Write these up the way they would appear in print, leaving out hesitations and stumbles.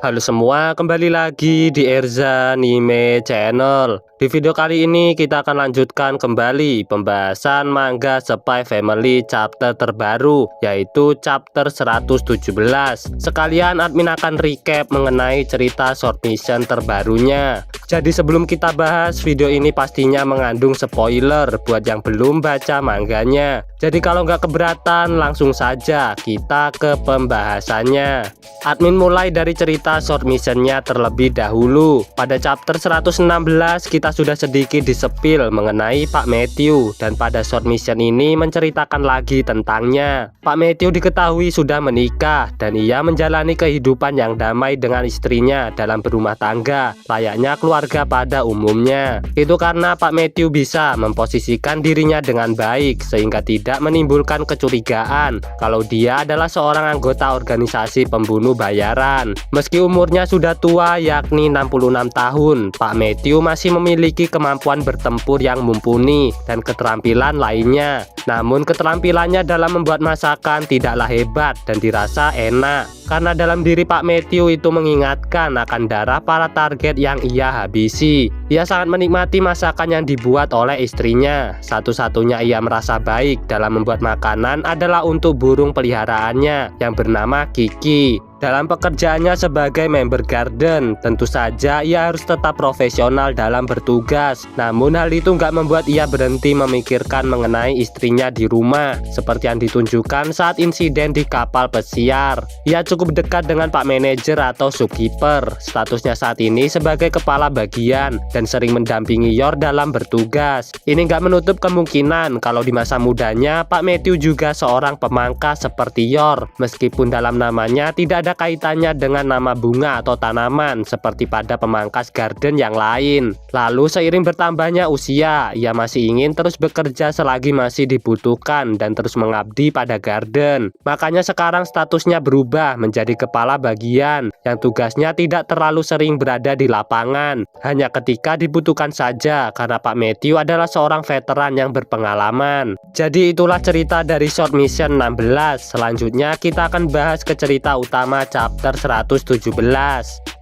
Halo semua, kembali lagi di Erza Anime Channel. Di video kali ini kita akan lanjutkan kembali pembahasan manga Spy Family chapter terbaru, yaitu chapter 117. Sekalian admin akan recap mengenai cerita short mission terbarunya. Jadi sebelum kita bahas, video ini pastinya mengandung spoiler buat yang belum baca manganya. Jadi kalau nggak keberatan, langsung saja kita ke pembahasannya. Admin mulai dari cerita short missionnya terlebih dahulu. Pada chapter 116 kita sudah sedikit disepil mengenai Pak Matthew, dan pada short mission ini menceritakan lagi tentangnya. Pak Matthew diketahui sudah menikah dan ia menjalani kehidupan yang damai dengan istrinya dalam berumah tangga layaknya keluarga pada umumnya. Itu karena Pak Matthew bisa memposisikan dirinya dengan baik sehingga tidak menimbulkan kecurigaan kalau dia adalah seorang anggota organisasi pembunuh bayaran. Meski umurnya sudah tua yakni 66 tahun, Pak Matthew masih memiliki kemampuan bertempur yang mumpuni dan keterampilan lainnya. Namun keterampilannya dalam membuat masakan tidaklah hebat dan dirasa enak, karena dalam diri Pak Matthew itu mengingatkan akan darah para target yang ia habisi. Ia sangat menikmati masakan yang dibuat oleh istrinya. Satu-satunya ia merasa baik dalam membuat makanan adalah untuk burung peliharaannya yang bernama Kiki. Dalam pekerjaannya sebagai member garden, tentu saja ia harus tetap profesional dalam bertugas. Namun hal itu nggak membuat ia berhenti memikirkan mengenai istrinya di rumah, seperti yang ditunjukkan saat insiden di kapal pesiar. Ia cukup dekat dengan Pak Manajer atau Zookeeper. Statusnya saat ini sebagai kepala bagian dan sering mendampingi Yor dalam bertugas. Ini nggak menutup kemungkinan kalau di masa mudanya Pak Matthew juga seorang pemangkas seperti Yor, meskipun dalam namanya tidak ada kaitannya dengan nama bunga atau tanaman seperti pada pemangkas garden yang lain. Lalu seiring bertambahnya usia, ia masih ingin terus bekerja selagi masih dibutuhkan dan terus mengabdi pada garden. Makanya sekarang statusnya berubah menjadi kepala bagian yang tugasnya tidak terlalu sering berada di lapangan, hanya ketika dibutuhkan saja karena Pak Matthew adalah seorang veteran yang berpengalaman. Jadi itulah cerita dari short mission 16. Selanjutnya kita akan bahas ke cerita utama chapter 117.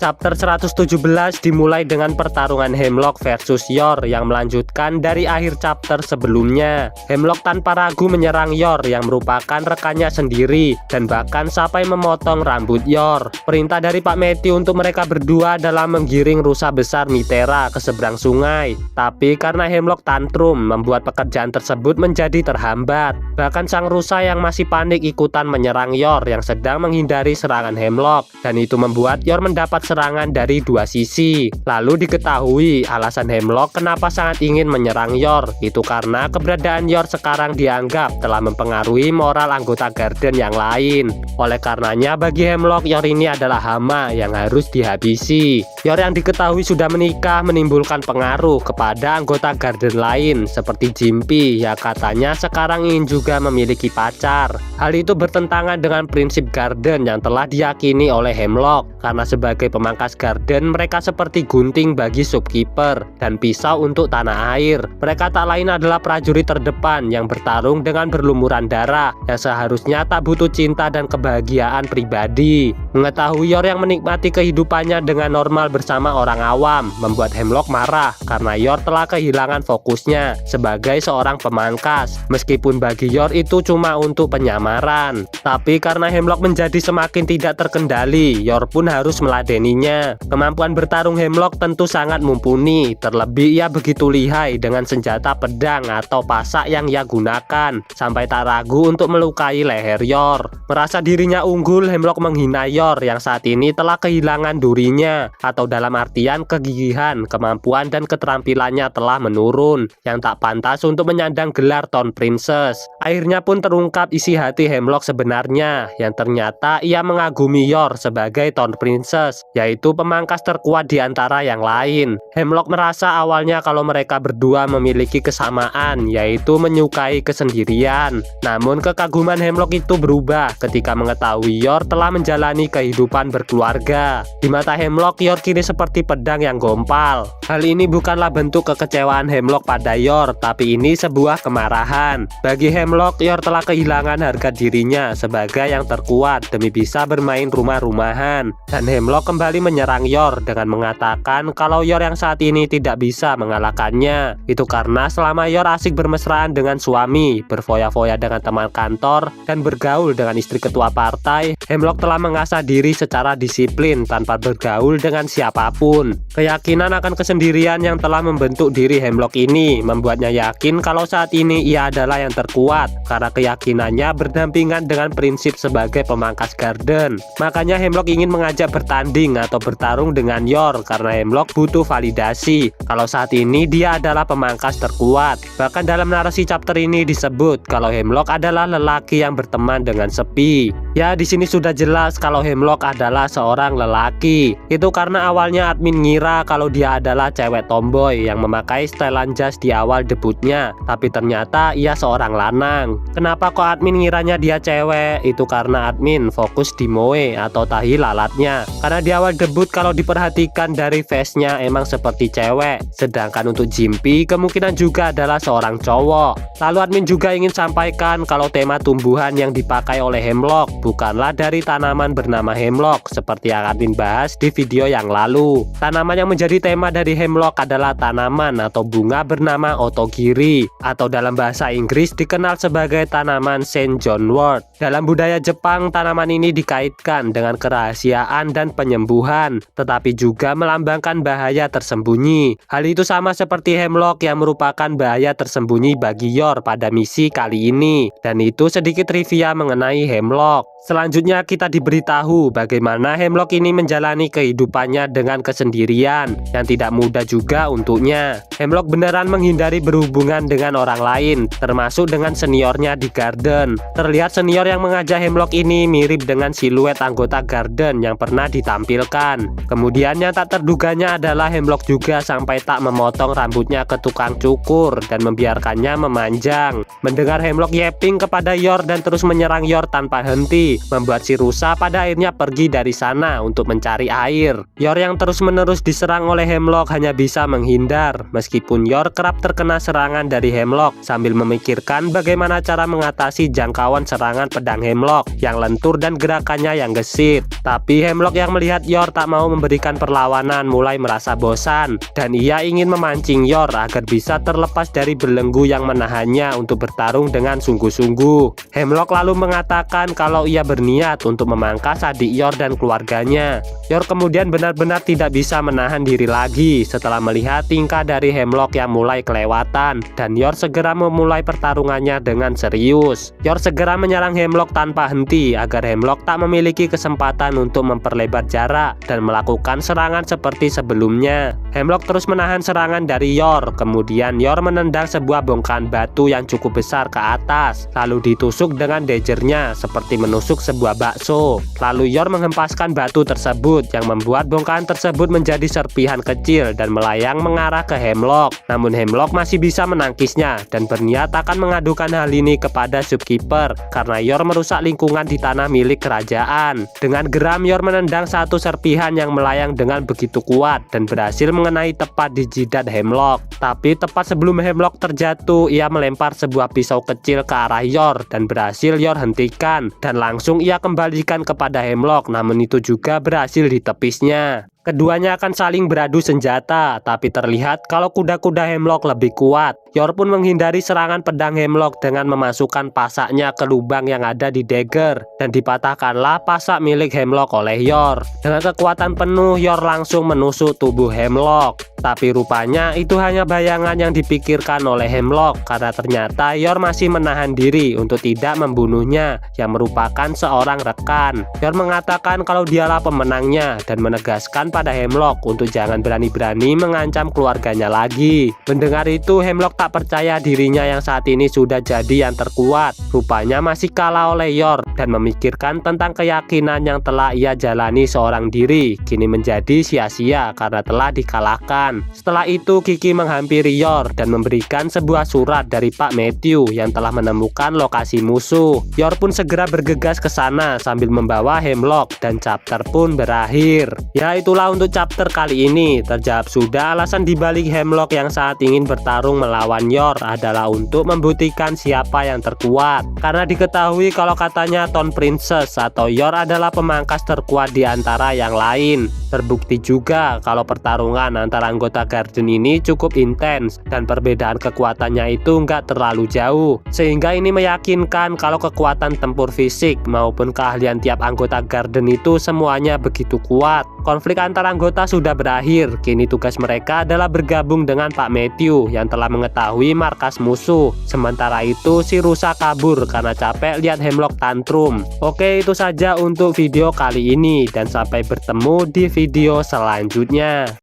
Chapter 117 dimulai dengan pertarungan Hemlock versus Yor yang melanjutkan dari akhir chapter sebelumnya. Hemlock tanpa ragu menyerang Yor yang merupakan rekannya sendiri dan bahkan sampai memotong rambut Yor. Perintah dari Pak Matthew untuk mereka berdua adalah menggiring rusa besar Mitera ke seberang sungai. Tapi karena Hemlock tantrum membuat pekerjaan tersebut menjadi terhambat. Bahkan sang rusa yang masih panik ikutan menyerang Yor yang sedang menghindari serangan Hemlock, dan itu membuat Yor mendapat serangan dari dua sisi. Lalu diketahui alasan Hemlock kenapa sangat ingin menyerang Yor, itu karena keberadaan Yor sekarang dianggap telah mempengaruhi moral anggota garden yang lain. Oleh karenanya bagi Hemlock, Yor ini adalah hama yang harus dihabisi. Yor yang diketahui sudah menikah menimbulkan pengaruh kepada anggota garden lain seperti Jimpy yang katanya sekarang ingin juga memiliki pacar. Hal itu bertentangan dengan prinsip garden yang telah diyakini oleh Hemlock, karena sebagai pemangkas garden mereka seperti gunting bagi Zookeeper dan pisau untuk tanah air. Mereka tak lain adalah prajurit terdepan yang bertarung dengan berlumuran darah yang seharusnya tak butuh cinta dan kebahagiaan pribadi. Mengetahui Yor yang menikmati kehidupannya dengan normal bersama orang awam membuat Hemlock marah karena Yor telah kehilangan fokusnya sebagai seorang pemangkas. Meskipun bagi Yor itu cuma untuk penyamaran, tapi karena Hemlock menjadi semakin tidak terkendali, Yor pun harus meladeninya. Kemampuan bertarung Hemlock tentu sangat mumpuni, terlebih ia begitu lihai dengan senjata pedang atau pasak yang ia gunakan, sampai tak ragu untuk melukai leher Yor. Merasa dirinya unggul, Hemlock menghina Yor yang saat ini telah kehilangan durinya, atau dalam artian kegigihan, kemampuan dan keterampilannya telah menurun, yang tak pantas untuk menyandang gelar Town Princess. Akhirnya pun terungkap isi hati Hemlock sebenarnya, yang ternyata ia mengagumi Yor sebagai Town Princess, yaitu pemangkas terkuat di antara yang lain. Hemlock merasa awalnya kalau mereka berdua memiliki kesamaan, yaitu menyukai kesendirian. Namun kekaguman Hemlock itu berubah ketika mengetahui Yor telah menjalani kehidupan berkeluarga. Di mata Hemlock, Yor Hemlock ini seperti pedang yang gompal. Hal ini bukanlah bentuk kekecewaan Hemlock pada Yor, tapi ini sebuah kemarahan. Bagi Hemlock, Yor telah kehilangan harga dirinya sebagai yang terkuat demi bisa bermain rumah-rumahan. Dan Hemlock kembali menyerang Yor dengan mengatakan kalau Yor yang saat ini tidak bisa mengalahkannya. Itu karena selama Yor asik bermesraan dengan suami, berfoya-foya dengan teman kantor, dan bergaul dengan istri ketua partai, Hemlock telah mengasah diri secara disiplin tanpa bergaul dengan siapapun. Keyakinan akan kesendirian yang telah membentuk diri Hemlock ini membuatnya yakin kalau saat ini ia adalah yang terkuat karena keyakinannya berdampingan dengan prinsip sebagai pemangkas garden. Makanya Hemlock ingin mengajak bertanding atau bertarung dengan Yor karena Hemlock butuh validasi kalau saat ini dia adalah pemangkas terkuat. Bahkan dalam narasi chapter ini disebut kalau Hemlock adalah lelaki yang berteman dengan sepi. Ya, di sini sudah jelas kalau Hemlock adalah seorang lelaki. Itu karena awalnya admin ngira kalau dia adalah cewek tomboy yang memakai setelan jas di awal debutnya, tapi ternyata ia seorang lanang. Kenapa kok admin ngiranya dia cewek? Itu karena admin fokus di moe atau tahi lalatnya. Karena di awal debut kalau diperhatikan dari face-nya emang seperti cewek, sedangkan untuk Jimpy kemungkinan juga adalah seorang cowok. Lalu admin juga ingin sampaikan kalau tema tumbuhan yang dipakai oleh Hemlock bukanlah dari tanaman bernama Hemlock seperti yang admin bahas di video yang lalu. Tanaman yang menjadi tema dari Hemlock adalah tanaman atau bunga bernama Otogiri, atau dalam bahasa Inggris dikenal sebagai tanaman Saint John wort. Dalam budaya Jepang, tanaman ini dikaitkan dengan kerahasiaan dan penyembuhan, tetapi juga melambangkan bahaya tersembunyi. Hal itu sama seperti Hemlock yang merupakan bahaya tersembunyi bagi Yor pada misi kali ini. Dan itu sedikit trivia mengenai Hemlock. Selanjutnya kita diberitahu bagaimana Hemlock ini menjalani kehidupannya dengan kesendirian yang tidak mudah juga untuknya. Hemlock beneran menghindari berhubungan dengan orang lain, termasuk dengan seniornya di garden. Terlihat senior yang mengajak Hemlock ini mirip dengan siluet anggota garden yang pernah ditampilkan. Kemudian yang tak terduganya adalah Hemlock juga sampai tak memotong rambutnya ke tukang cukur dan membiarkannya memanjang. Mendengar Hemlock yapping kepada Yor dan terus menyerang Yor tanpa henti, membuat si rusa pada akhirnya pergi dari sana untuk mencari air. Yor yang terus-menerus diserang oleh Hemlock hanya bisa menghindar, meskipun Yor kerap terkena serangan dari Hemlock sambil memikirkan bagaimana cara mengatasi jangkauan serangan pedang Hemlock yang lentur dan gerakannya yang gesit. Tapi Hemlock yang melihat Yor tak mau memberikan perlawanan mulai merasa bosan, dan ia ingin memancing Yor agar bisa terlepas dari belenggu yang menahannya untuk bertarung dengan sungguh-sungguh. Hemlock lalu mengatakan kalau ia berniat untuk memangkas adik Yor dan keluarganya. Yor kemudian benar-benar tidak bisa menahan diri lagi setelah melihat tingkah dari Hemlock yang mulai kelewatan, dan Yor segera memulai pertarungannya dengan serius. Yor segera menyerang Hemlock tanpa henti agar Hemlock tak memiliki kesempatan untuk memperlebar jarak dan melakukan serangan seperti sebelumnya. Hemlock terus menahan serangan dari Yor, kemudian Yor menendang sebuah bongkahan batu yang cukup besar ke atas, lalu ditusuk dengan dagernya seperti menusuk sebuah bakso. Lalu Yor menghempaskan batu tersebut yang membuat bongkahan tersebut menjadi serpihan kecil dan melayang mengarah ke Hemlock. Namun Hemlock masih bisa menangkisnya dan berniat akan mengadukan hal ini kepada Zookeeper karena Yor merusak lingkungan di tanah milik kerajaan. Dengan geram Yor menendang satu serpihan yang melayang dengan begitu kuat dan berhasil mengenai tepat di jidat Hemlock. Tapi tepat sebelum Hemlock terjatuh, ia melempar sebuah pisau kecil ke arah Yor dan berhasil Yor hentikan, dan langsung ia kembalikan kepada Hemlock, namun itu juga berhasil ditepisnya. Keduanya akan saling beradu senjata, tapi terlihat kalau kuda-kuda Hemlock lebih kuat. Yor pun menghindari serangan pedang Hemlock dengan memasukkan pasaknya ke lubang yang ada di dagger, dan dipatahkanlah pasak milik Hemlock oleh Yor. Dengan kekuatan penuh, Yor langsung menusuk tubuh Hemlock. Tapi rupanya itu hanya bayangan yang dipikirkan oleh Hemlock, karena ternyata Yor masih menahan diri untuk tidak membunuhnya, yang merupakan seorang rekan. Yor mengatakan kalau dialah pemenangnya dan menegaskan pada Hemlock untuk jangan berani-berani mengancam keluarganya lagi. Mendengar itu, Hemlock tak percaya dirinya yang saat ini sudah jadi yang terkuat. Rupanya masih kalah oleh Yor, dan memikirkan tentang keyakinan yang telah ia jalani seorang diri kini menjadi sia-sia karena telah dikalahkan. Setelah itu Kiki menghampiri Yor dan memberikan sebuah surat dari Pak Matthew yang telah menemukan lokasi musuh. Yor pun segera bergegas ke sana sambil membawa Hemlock, dan chapter pun berakhir. Ya, itulah Apa untuk chapter kali ini? Terjawab sudah. Alasan dibalik Hemlock yang saat ingin bertarung melawan Yor adalah untuk membuktikan siapa yang terkuat. Karena diketahui kalau katanya Town Princess atau Yor adalah pemangkas terkuat di antara yang lain. Terbukti juga kalau pertarungan antara anggota Garden ini cukup intens dan perbedaan kekuatannya itu nggak terlalu jauh. Sehingga ini meyakinkan kalau kekuatan tempur fisik maupun keahlian tiap anggota Garden itu semuanya begitu kuat. Konflik antar anggota sudah berakhir. Kini tugas mereka adalah bergabung dengan Pak Matthew yang telah mengetahui markas musuh. Sementara itu si rusa kabur karena capek lihat Hemlock tantrum. Oke, itu saja untuk video kali ini dan sampai bertemu di video selanjutnya.